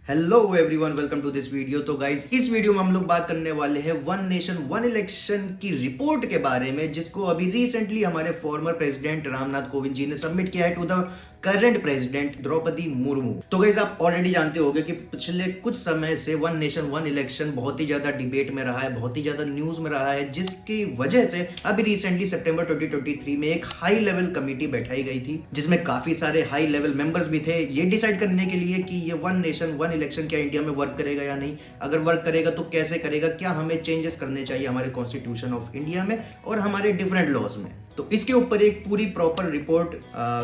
Hello everyone, welcome to this video. तो guys, इस video में हम लोग बात करने वाले हैं वन नेशन वन इलेक्शन की रिपोर्ट के बारे में, जिसको अभी रिसेंटली हमारे फॉर्मर प्रेसिडेंट रामनाथ कोविंद जी ने सबमिट किया है to the current president Droupadi Murmu. तो गाइज, आप ऑलरेडी जानते होंगे कि पिछले कुछ समय से वन नेशन वन इलेक्शन बहुत ही ज्यादा डिबेट में रहा है, बहुत ही ज्यादा न्यूज में रहा है, जिसकी वजह से अभी रिसेंटली सितंबर 2023 में एक हाई लेवल कमेटी बैठाई गई थी, जिसमें काफी सारे हाई लेवल मेंबर्स भी थे, ये डिसाइड करने के लिए कि ये वन नेशन वन इलेक्शन क्या इंडिया में वर्क करेगा या नहीं, अगर वर्क करेगा तो कैसे करेगा, क्या हमें चेंजेस करने चाहिए हमारे कॉन्स्टिट्यूशन ऑफ इंडिया में और हमारे डिफरेंट लॉज में। तो इसके ऊपर एक पूरी प्रॉपर रिपोर्ट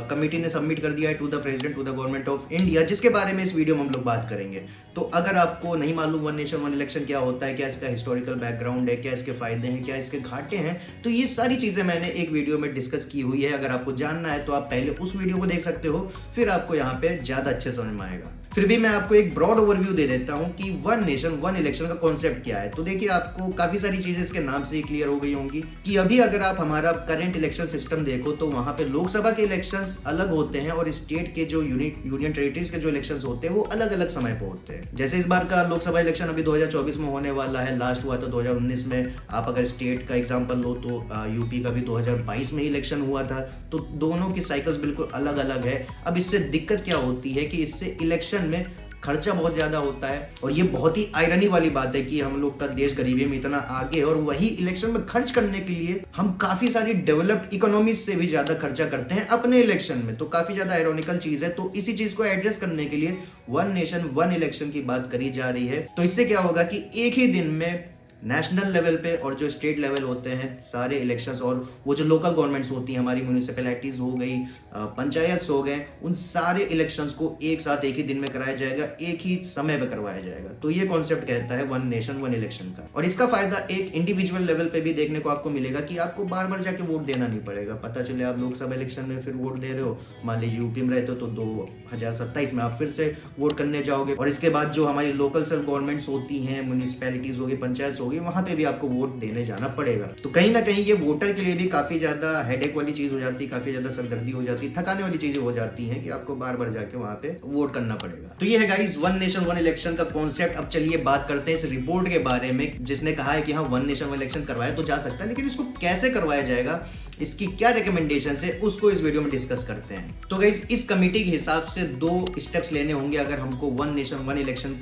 कमेटी ने सबमिट कर दिया है to the president, to the government of India, जिसके बारे में इस वीडियो में हम लोग बात करेंगे। तो अगर आपको नहीं मालूम वन नेशन वन इलेक्शन क्या होता है, क्या इसका हिस्टोरिकल बैकग्राउंड है, क्या इसके फायदे हैं, क्या इसके घाटे हैं, तो ये सारी चीजें मैंने एक वीडियो में डिस्कस की हुई है। अगर आपको जानना है तो आप पहले उस वीडियो को देख सकते हो, फिर आपको यहाँ पे ज्यादा अच्छे समझ में आएगा। फिर भी मैं आपको एक ब्रॉड ओवरव्यू दे देता हूं कि वन नेशन वन इलेक्शन का कॉन्सेप्ट क्या है। तो देखिए, आपको काफी सारी चीजें इसके नाम से ही क्लियर हो गई होंगी कि अभी अगर आप हमारा करंट इलेक्शन सिस्टम देखो तो वहां पे लोकसभा के इलेक्शंस अलग होते हैं और स्टेट के जो यूनियन टेरिटरीज के जो इलेक्शंस होते हैं वो अलग अलग समय पे होते हैं। जैसे इस बार का लोकसभा इलेक्शन अभी 2024 में होने वाला है, लास्ट हुआ था 2019 में। आप अगर स्टेट का एग्जाम्पल लो तो यूपी का भी 2022 में इलेक्शन हुआ था। तो दोनों की साइकिल्स बिल्कुल अलग अलग है। अब इससे दिक्कत क्या होती है कि इससे इलेक्शन में खर्चा बहुत ज्यादा होता है, और ये बहुत ही आयरनी वाली बात है कि हम लोग का देश गरीबी में इतना आगे है और वही इलेक्शन में खर्च करने के लिए हम काफी सारी डेवलप्ड इकोनॉमीज से भी ज्यादा खर्चा करते हैं अपने इलेक्शन में। तो काफी ज्यादा आयरॉनिकल चीज है। तो इसी चीज को एड्रेस करने के लिए वन नेशन वन इलेक्शन की बात करी जा रही है। तो इससे क्या होगा कि एक ही दिन में नेशनल लेवल पे और जो स्टेट लेवल होते हैं सारे इलेक्शंस, और वो जो लोकल गवर्नमेंट्स होती हैं, हमारी म्यूनिसिपैलिटीज हो गई, पंचायत हो गए, उन सारे इलेक्शंस को एक साथ एक ही दिन में कराया जाएगा, एक ही समय पे करवाया जाएगा। तो ये कॉन्सेप्ट कहता है वन नेशन वन इलेक्शन का। और इसका फायदा एक इंडिविजुअल लेवल पे भी देखने को आपको मिलेगा कि आपको बार बार जाके वोट देना नहीं पड़ेगा। पता चले आप लोकसभा इलेक्शन में फिर वोट दे रहे हो, मान लीजिए यूपी में रहते हो, तो 2027 में आप फिर से वोट करने जाओगे, और इसके बाद जो हमारी लोकल सेल्फ गवर्नमेंट्स होती हैं, म्यूनिसिपैलिटीज होगी, पंचायत होगी, वहां पे भी आपको वोट देने जाना पड़ेगा। तो कहीं ना कहीं ये वोटर के लिए भी काफी ज्यादा हेडेक वाली चीज हो जाती है, काफी ज्यादा सरदर्दी हो जाती है, थकाने वाली चीजें हो जाती हैं कि आपको बार बार जाके वहां पे वोट करना पड़ेगा। तो ये है guys one nation one election का कॉन्सेप्ट। अब चलिए बात करते हैं इस रिपोर्ट के बारे में, जिसने कहा है कि हाँ, वन नेशन वन इलेक्शन करवाया तो जा सकता है, लेकिन इसको कैसे करवाया जाएगा, इसकी क्या रिकमेंडेशंस है, उसको इस वीडियो में डिस्कस करते हैं। तो गाइस, इस कमेटी के हिसाब से 2 स्टेप्स लेने होंगे अगर हमको वन नेशन वन इलेक्शन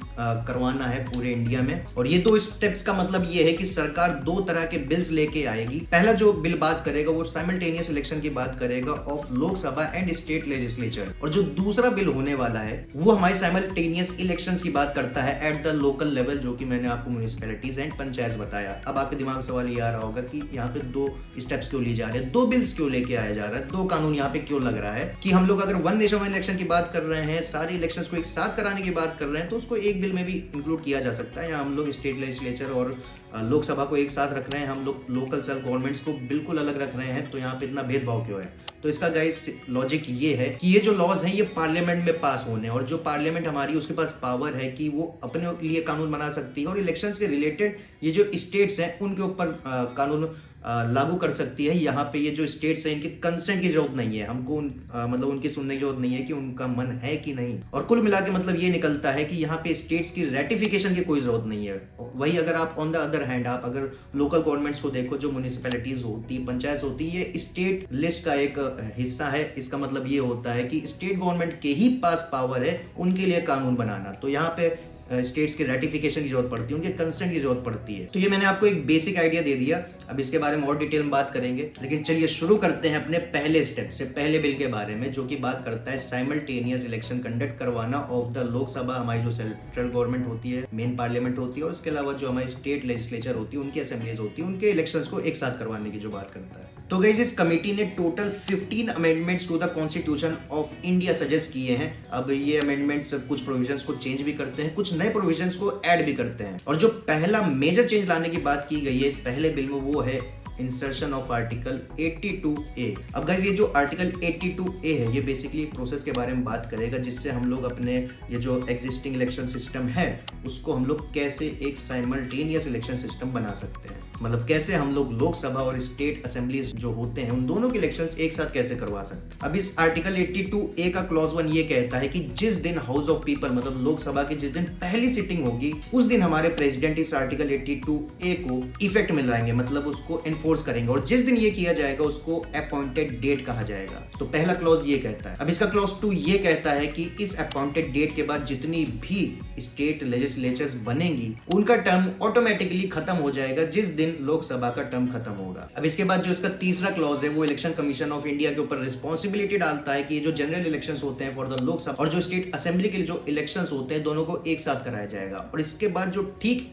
करवाना है पूरे इंडिया में। और ये 2 स्टेप्स का मतलब ये है कि सरकार 2 तरह के बिल्स लेके आएगी। पहला जो बिल बात करेगा वो साइमल्टेनियस इलेक्शन की बात करेगा of Lok Sabha and state legislature, और जो दूसरा बिल होने वाला है वो हमारे साइमल्टेनियस इलेक्शंस की बात करता है एट द लोकल लेवल, जो कि मैंने आपको म्यूनिसिपैलिटीज एंड पंचायत बताया। अब आपके दिमाग में सवाल ये आ रहा होगा कि यहाँ पे 2 स्टेप्स क्यों लिए जा रहे हैं, 2 बिल्स क्यों लेके आया जा रहा है, 2 कानून यहाँ पे क्यों लग रहा है, कि हम लोग अगर वन नेशन वन इलेक्शन की बात कर रहे हैं, सारे इलेक्शंस को एक साथ कराने की बात कर रहे हैं, तो उसको एक बिल में भी इंक्लूड किया जा सकता है। या हम लोग स्टेट लेजिस्लेचर और लोकसभा को एक साथ रख रहे हैं, हम लोग लोकल सेल्फ गवर्नमेंट्स को बिल्कुल अलग रख रहे हैं, तो यहाँ पे इतना भेदभाव क्यों है। तो इसका गाइस लॉजिक ये है कि ये जो लॉज हैं ये पार्लियामेंट में पास होने, और जो पार्लियामेंट हमारी उसके पास पावर है कि वो अपने लिए कानून बना सकती है, और इलेक्शंस के रिलेटेड ये जो स्टेट्स हैं उनके ऊपर कानून लागू कर सकती है। यहाँ पे ये जो स्टेट्स हैं इनके कंसेंट की जरूरत नहीं है, हमको मतलब उनकी सुनने की जरूरत नहीं है कि उनका मन है कि नहीं। और कुल मिला के मतलब ये निकलता है कि यहाँ पे स्टेट्स की रेटिफिकेशन की कोई जरूरत नहीं है। वही अगर आप ऑन द अदर हैंड आप अगर लोकल गवर्नमेंट्स को देखो, जो म्यूनिसिपैलिटीज होती है, पंचायत होती है, ये स्टेट लिस्ट का एक हिस्सा है। इसका मतलब ये होता है कि स्टेट गवर्नमेंट के ही पास पावर है उनके लिए कानून बनाना। तो यहाँ पे स्टेट्स के रेटिफिकेशन की जरूरत पड़ती है, उनके कंसेंट की जरूरत पड़ती है। तो ये मैंने आपको एक बेसिक आइडिया दे दिया। अब इसके बारे में और डिटेल में बात करेंगे, लेकिन चलिए शुरू करते हैं अपने पहले स्टेप से, पहले बिल के बारे में, जो कि बात करता है साइमल्टेनियस इलेक्शन कंडक्ट करवाना ऑफ द लोकसभा, हमारी जो सेंट्रल गवर्नमेंट होती है, मेन पार्लियामेंट होती है, और उसके अलावा जो हमारी स्टेट लेजिस्लेचर होती है, उनकी असेंबलीज होती है, उनके इलेक्शंस को एक साथ करवाने की जो बात करता है। तो गाइस, इस कमेटी ने total 15 amendments to the constitution of India suggest किए हैं। अब ये अमेंडमेंट्स कुछ प्रोविजंस को चेंज भी करते हैं, कुछ नए प्रोविजंस को ऐड भी करते हैं। और जो पहला मेजर चेंज लाने की बात की गई है इस पहले बिल में, वो है इंसर्शन ऑफ आर्टिकल 82A। अब गाइस, ये जो आर्टिकल 82A है ये बेसिकली एक प्रोसेस के बारे में बात करेगा, जिससे हम लोग अपने ये जो एग्जिस्टिंग इलेक्शन सिस्टम है उसको हम लोग कैसे एक साइमल्टेनियस इलेक्शन सिस्टम बना सकते हैं। मतलब कैसे हम लोग लोकसभा और स्टेट असेंबलीज जो होते हैं उन दोनों के इलेक्शंस एक साथ कैसे करवा सकते हैं। अब इस आर्टिकल 82A का क्लॉज 1 ये कहता है कि जिस दिन हाउस ऑफ पीपल मतलब लोकसभा की जिस दिन पहली सिटिंग होगी उस दिन हमारे प्रेसिडेंट इस आर्टिकल 82A को इफेक्ट में लाएंगे, मतलब उसको एनफोर्स करेंगे, और जिस दिन ये किया जाएगा उसको अपॉइंटेड डेट कहा जाएगा। तो पहला क्लॉज ये कहता है। अब इसका क्लॉज 2 ये कहता है कि इस अपॉइंटेड डेट के बाद जितनी भी स्टेट लेजिस्लेचर्स बनेंगी उनका टर्म ऑटोमेटिकली खत्म हो जाएगा जिस दिन लोकसभा का टर्म खत्म होगा। अब इसके बाद जो इसका तीसरा क्लॉज है वो इलेक्शन कमीशन ऑफ इंडिया के ऊपर रिस्पॉन्सिबिलिटी डालता है कि ये जो जनरल इलेक्शंस होते हैं फॉर द लोकसभा और जो स्टेट असेंबली के लिए जो इलेक्शंस होते हैं दोनों को एक साथ कराया जाएगा। और इसके बाद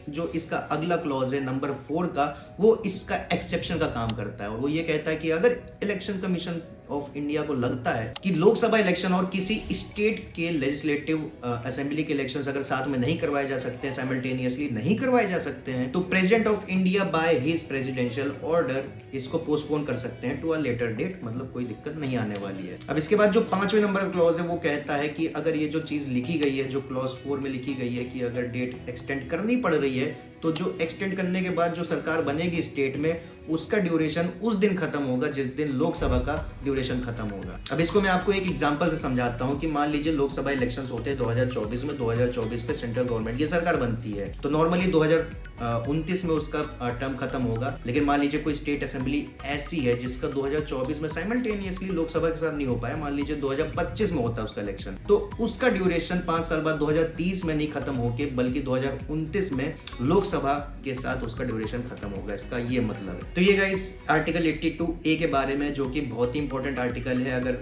जो इसका अगला क्लॉज है नंबर 4 का, वो इसका एक्सेप्शन का काम करता है और वो ये कहता है कि अगर इलेक्शन कमीशन ऑफ इंडिया को लगता है कि लोकसभा इलेक्शन और किसी स्टेट के लेजिस्लेटिव असेंबली के इलेक्शंस अगर साथ में नहीं करवाए जा सकते हैं, साइमल्टेनियसली नहीं करवाए जा सकते हैं, तो president of India by his presidential order इसको पोस्टपोन कर सकते हैं टू अ लेटर डेट, मतलब कोई दिक्कत नहीं आने वाली है। अब इसके बाद जो 5वें नंबर का क्लॉज है वो कहता है कि अगर ये जो चीज लिखी गई है, जो क्लॉज 4 में लिखी गई है कि अगर डेट एक्सटेंड करनी पड़ रही है तो जो एक्सटेंड करने के बाद जो सरकार बनेगी स्टेट में उसका ड्यूरेशन उस दिन खत्म होगा जिस दिन लोकसभा का ड्यूरेशन खत्म होगा। अब इसको मैं आपको एक एग्जांपल से समझाता हूं कि मान लीजिए लोकसभा इलेक्शंस होते हैं 2024 में, 2024 पे सेंट्रल गवर्नमेंट की सरकार बनती है तो नॉर्मली 2029 में उसका टर्म खत्म होगा। लेकिन मान लीजिए कोई स्टेट असेंबली ऐसी है जिसका 2024 में साइमल्टेनियसली लोकसभा के साथ नहीं हो पाया, मान लीजिए 2025 में होता है उसका इलेक्शन, तो उसका ड्यूरेशन 5 साल बाद 2030 में नहीं खत्म होके बल्कि 2029 में लोकसभा के साथ उसका ड्यूरेशन खत्म होगा। इसका ये मतलब है। तो ये गाइस आर्टिकल 82A के बारे में, जो कि बहुत ही इंपॉर्टेंट आर्टिकल है अगर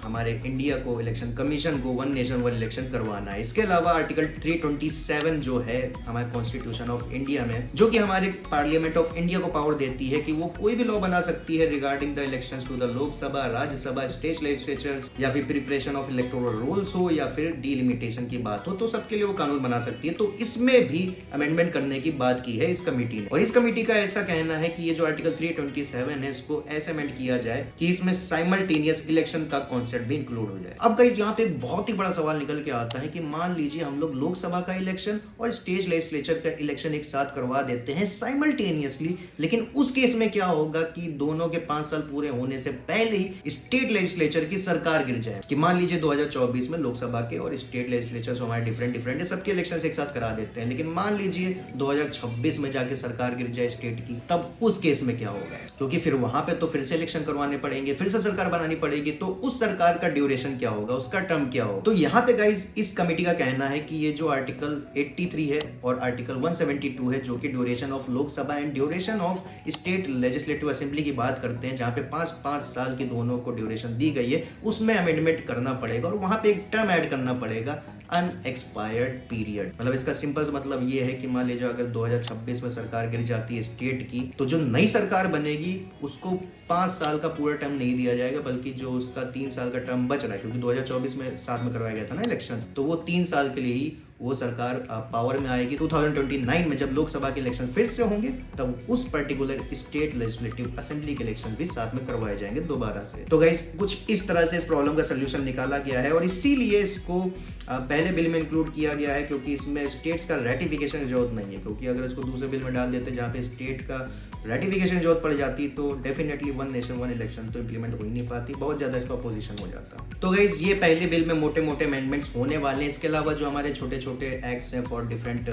हमारे इंडिया को इलेक्शन कमीशन को वन नेशन वन इलेक्शन करवाना है। इसके अलावा आर्टिकल 327 जो है हमारे कॉन्स्टिट्यूशन ऑफ इंडिया में, जो कि हमारे पार्लियामेंट ऑफ इंडिया को पावर देती है कि वो कोई भी लॉ बना सकती है regarding the elections to the Lok Sabha, Rajya Sabha, state legislatures, या फिर प्रिपरेशन ऑफ इलेक्टोरल रोल्स हो या फिर डिलिमिटेशन की बात हो, तो सबके लिए वो कानून बना सकती है। तो इसमें भी अमेंडमेंट करने की बात की है इस कमेटी ने, और इस कमेटी का ऐसा कहना है कि ये जो आर्टिकल 327 है इसको ऐसे अमेंड किया जाए कि इसमें साइमल्टेनियस इलेक्शन का कॉन्सेप्ट भी इंक्लूड हो जाए। अब गाइस यहाँ पे एक बहुत ही बड़ा सवाल निकल के आता है कि मान लीजिए हम लोग लोकसभा का इलेक्शन और स्टेट लेजिस्लेचर का इलेक्शन एक साथ करवा देते हैं साइमल्टेनियसली, लेकिन उस केस में क्या होगा कि दोनों के 5 साल पूरे होने से पहले ही स्टेट लेजिस्लेचर की सरकार गिर जाए। कि मान लीजिए 2024 में लोकसभा के और स्टेट लेजिस्लेचर हमारे डिफरेंट है, सबके इलेक्शन एक साथ करा देते हैं, लेकिन मान लीजिए 2026 में जाके सरकार गिर जाए स्टेट की, तब उस केस में क्या होगा? क्योंकि फिर वहां पे तो फिर से इलेक्शन करवाने पड़ेंगे, फिर से सरकार बनानी पड़ेगी, तो उस सरकार का ड्यूरेशन क्या होगा, उसका टर्म क्या होगा? तो यहाँ पे गाइस इस कमेटी का कहना है कि ये जो आर्टिकल 83 है और आर्टिकल 172 है जो कि duration of Lok Sabha and duration of state legislative assembly की बात करते हैं, जहां पे 5-5 साल की दोनों को ड्यूरेशन दी गई है, उसमें अमेंडमेंट करना पड़ेगा और वहां पे एक टर्म ऐड करना पड़ेगा, अनएक्सपायर्ड पीरियड। मतलब इसका सिंपल सा मतलब ये है कि मान लीजिए अगर 2026 में सरकार गिर जाती है स्टेट की, तो जो नई सरकार बनेगी उसको 5 साल का पूरा टर्म नहीं दिया जाएगा, बल्कि जो उसका 3 साल का टर्म बच रहा है, क्योंकि 2024 में साथ में करवाया गया था ना इलेक्शन, तो वो 3 साल के लिए ही वो सरकार पावर में आएगी। 2029 में जब लोकसभा के इलेक्शन फिर से होंगे तब उस पर्टिकुलर स्टेट लेजिस्लेटिव असेंबली के इलेक्शन भी साथ में करवाए जाएंगे दोबारा से। तो गाइस कुछ इस तरह से इस प्रॉब्लम का सोल्यूशन निकाला गया है और इसीलिए इसको पहले बिल में इंक्लूड किया गया है, क्योंकि इसमें स्टेट्स का रेटिफिकेशन की जरूरत नहीं है। क्योंकि अगर इसको दूसरे बिल में डाल देते जहाँ पे स्टेट का रेटिफिकेशन की जरूरत पड़ जाती तो definitely one nation one election तो इंप्लीमेंट हो ही नहीं पाती, बहुत ज्यादा इसका अपोजिशन हो जाता। तो गाइस ये पहले बिल में मोटे मोटे अमेंडमेंट्स होने वाले हैं। इसके अलावा जो हमारे छोटे छोटे एक्ट्स हैं फॉर डिफरेंट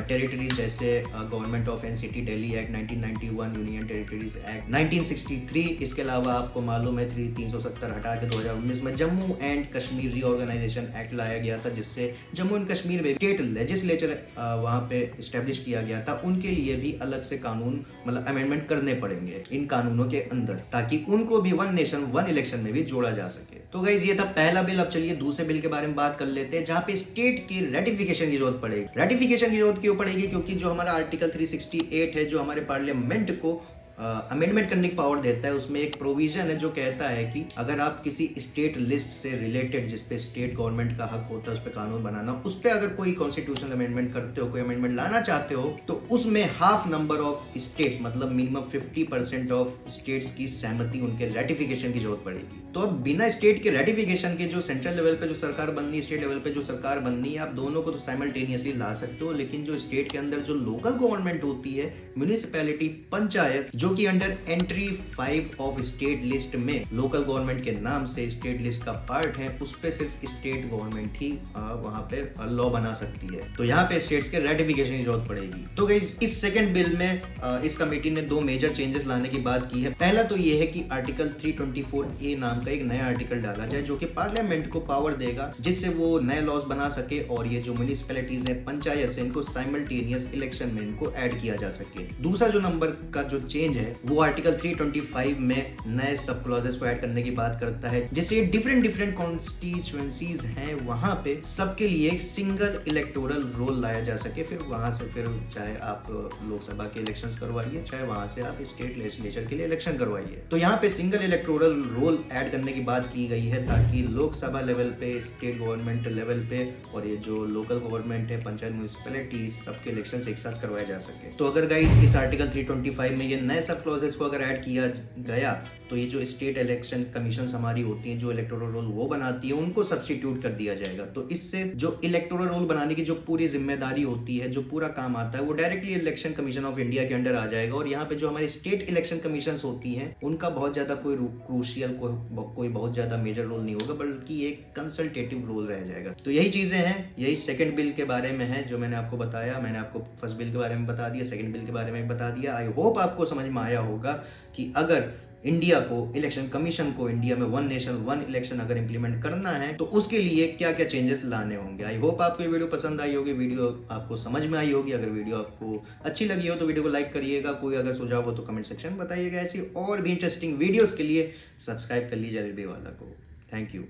टेरिटरीज, जैसे government of NCT Delhi act 1991, union territories act 1963, इसके अलावा आपको मालूम है 370 हटा के 2019 में Jammu and Kashmir reorganisation act लाया गया था, जिससे जम्मू एंड कश्मीर में स्टेट लेजिस्लेचर वहां पे एस्टेब्लिश किया गया था, उनके लिए भी अलग से कानून मतलब अमेंडमेंट करने पड़ेंगे इन कानूनों के अंदर, ताकि उनको भी वन नेशन वन इलेक्शन में भी जोड़ा जा सके। तो गाइस ये था पहला बिल। अब चलिए दूसरे बिल के बारे में बात कर लेते हैं, जहां पे स्टेट की रेटिफिकेशन की जरूरत पड़ेगी। रेटिफिकेशन की जरूरत क्यों पड़ेगी? क्योंकि जो हमारा आर्टिकल 368 है जो हमारे पार्लियामेंट को अमेंडमेंट करने की पावर देता है। उसमें एक प्रोविजन है जो कहता है कि अगर आप किसी स्टेट लिस्ट से रिलेटेड, जिसपे स्टेट गवर्नमेंट का हक होता है उस पर कानून बनाना, उस पर अगर कोई कॉन्स्टिट्यूशनल अमेंडमेंट करते हो, कोई अमेंडमेंट लाना चाहते हो, तो उसमें हाफ नंबर ऑफ स्टेट्स, मतलब मिनिमम 50% ऑफ स्टेट्स की सहमति, उनके रेटिफिकेशन की जरूरत पड़ेगी। तो अब बिना स्टेट के रेटिफिकेशन के जो सेंट्रल लेवल पे जो सरकार बननी है, स्टेट लेवल पे जो सरकार बननी है, आप दोनों को तो साइमल्टेनियसली ला सकते हो, लेकिन जो स्टेट के अंदर जो लोकल गवर्नमेंट होती है, म्युनिसिपैलिटी, पंचायत, जो कि under entry 5 of state list में लोकल गवर्नमेंट के नाम से स्टेट लिस्ट का पार्ट है, उस पे सिर्फ स्टेट गवर्नमेंट ही वहां पे लॉ बना सकती है। तो यहाँ पे स्टेट्स के रेटिफिकेशन की जरूरत पड़ेगी। तो गाइस, इस सेकंड बिल में इस कमेटी ने 2 मेजर चेंजेस लाने की बात की है। पहला तो ये है कि आर्टिकल 324A नाम का एक नया आर्टिकल डाला जाए, जो कि पार्लियामेंट को पावर देगा जिससे वो नए लॉज बना सके, और ये जो म्युनिसिपैलिटीज है, पंचायत से, इनको साइमल्टेनियस इलेक्शन में इनको ऐड किया जा सके। दूसरा जो नंबर का जो चेंज है वो आर्टिकल 325 में नए सब क्लॉजेस को ऐड करने की बात करता है, जिससे डिफरेंट कॉन्स्टिट्यूएंसीज हैं वहां पे सबके लिए एक सिंगल इलेक्टोरल रोल लाया जा सके। फिर वहां से फिर चाहे आप लोकसभा के इलेक्शंस करवाइए, चाहे वहां से आप स्टेट लेजिस्लेचर के लिए इलेक्शन करवाइए। तो यहाँ पे सिंगल इलेक्टोरल रोल ऐड करने की बात की गई है, ताकि लोकसभा लेवल पे, स्टेट गवर्नमेंट लेवल पे, और ये जो लोकल गवर्नमेंट है, पंचायत, म्युनिसिपैलिटीज, सबके इलेक्शंस एक साथ करवाए जा सके। तो अगर गाइस इस आर्टिकल 325 में ये नए सब क्लॉजेस को अगर ऐड किया गया, तो ये जो स्टेट इलेक्शन कमीशन हमारी होती हैं, जो इलेक्टोरल रोल वो बनाती है, उनको सब्स्टिट्यूट कर दिया जाएगा। तो इससे जो इलेक्टोरल रोल बनाने की जो पूरी जिम्मेदारी होती है, जो पूरा काम आता है, वो directly election commission of India के अंडर आ जाएगा। और यहाँ पे जो हमारी स्टेट इलेक्शन कमीशन होती हैं, उनका बहुत ज्यादा कोई क्रूशियल, कोई बहुत ज्यादा मेजर रोल नहीं होगा, बल्कि एक कंसल्टेटिव रोल रह जाएगा। तो यही चीजें हैं, यही सेकंड बिल के बारे में है जो मैंने आपको बताया। मैंने आपको फर्स्ट बिल के बारे में बता दिया, सेकंड बिल के बारे में बता दिया। आई होप आपको समझ में आया होगा कि अगर इंडिया को, इलेक्शन कमीशन को इंडिया में 1 नेशन 1 इलेक्शन अगर इंप्लीमेंट करना है, तो उसके लिए क्या क्या चेंजेस लाने होंगे। आई होप आपको ये वीडियो पसंद आई होगी, वीडियो आपको समझ में आई होगी। अगर वीडियो आपको अच्छी लगी हो तो वीडियो को लाइक करिएगा। कोई अगर सुझाव हो तो कमेंट सेक्शन में बताइएगा। ऐसी और भी इंटरेस्टिंग वीडियोस के लिए सब्सक्राइब कर लीजिए एलबी वाला को। Thank you.